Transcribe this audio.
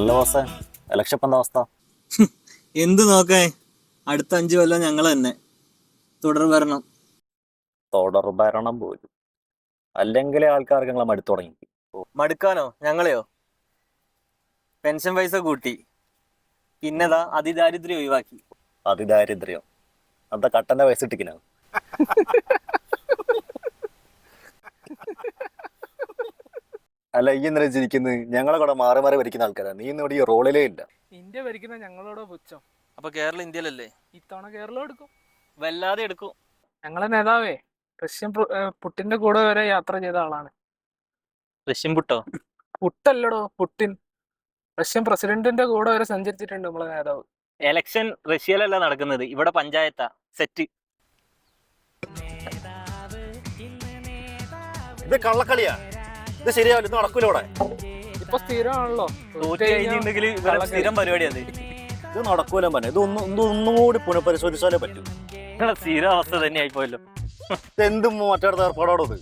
അല്ല ബോസേ, ഇലക്ഷൻ ഇപ്പം എന്താ അവസ്ഥ? എന്ത് നോക്കേ, അടുത്ത 5 കൊല്ലം ഞങ്ങൾ തന്നെ തുടർ ഭരണം. തുടർ ഭരണം പോലും അല്ലെങ്കിൽ ആൾക്കാർക്ക് നിങ്ങളെ മടുത്തു തുടങ്ങി. മടുക്കാനോ? ഞങ്ങളെയോ? പെൻഷൻ പൈസ കൂട്ടി, പിന്നെതാ അതിദാരിദ്ര്യം ഒഴിവാക്കി. അതിദാരിദ്ര്യം എന്താ കട്ടന്റെ വയസ്സ് ഇട്ടിക്കണോ? അല്ല, ഈ ഇന്നലെ ചിരിക്കുന്നത് ഞങ്ങളെ കൂടെ മാറി മാറി ഭരിക്കുന്ന ആൾക്കാരാണ്. നീ ഇന്നിവിടെ ഈ റോളിലേ ഇല്ല. ഇന്ത്യ ഭരിക്കുന്ന ഞങ്ങളോടോ പുച്ഛം. അപ്പൊ കേരളം ഇന്ത്യയിലല്ലേ? ഇത്തവണ കേരളം എടുക്കും. വല്ലാതെ എടുക്കും. ഞങ്ങളെ നേതാവേ പുട്ടിന്റെ കൂടെ വരെ യാത്ര ചെയ്ത ആളാണ്. റഷ്യൻ പുട്ടോ? പുട്ടല്ലടോ, പുട്ടിൻ. റഷ്യൻ പ്രസിഡന്റിന്റെ കൂടെ വരെ സഞ്ചരിച്ചിട്ടുണ്ട് നമ്മളെ നേതാവ്. എലക്ഷൻ റഷ്യയിലല്ല നടക്കുന്നത്, ഇവിടെ പഞ്ചായത്താ. സെറ്റ്. ഇത് കള്ളക്കളിയാ, ഇത് ശരിയാവില്ല, ഇത് നടക്കൂല. ഇവിടെ ഇപ്പൊ സ്ഥിരമാണല്ലോ. സ്ഥിരം പരിപാടി അത്. ഇത് നടക്കൂല പറഞ്ഞ ഇത് ഒന്നും കൂടി പുനഃപരിശോധിച്ചാലേ പറ്റൂ. സ്ഥിരം അവസ്ഥ തന്നെ ആയിപ്പോയല്ലോ. എന്തും മറ്റേ ഏർപ്പാടോടത്.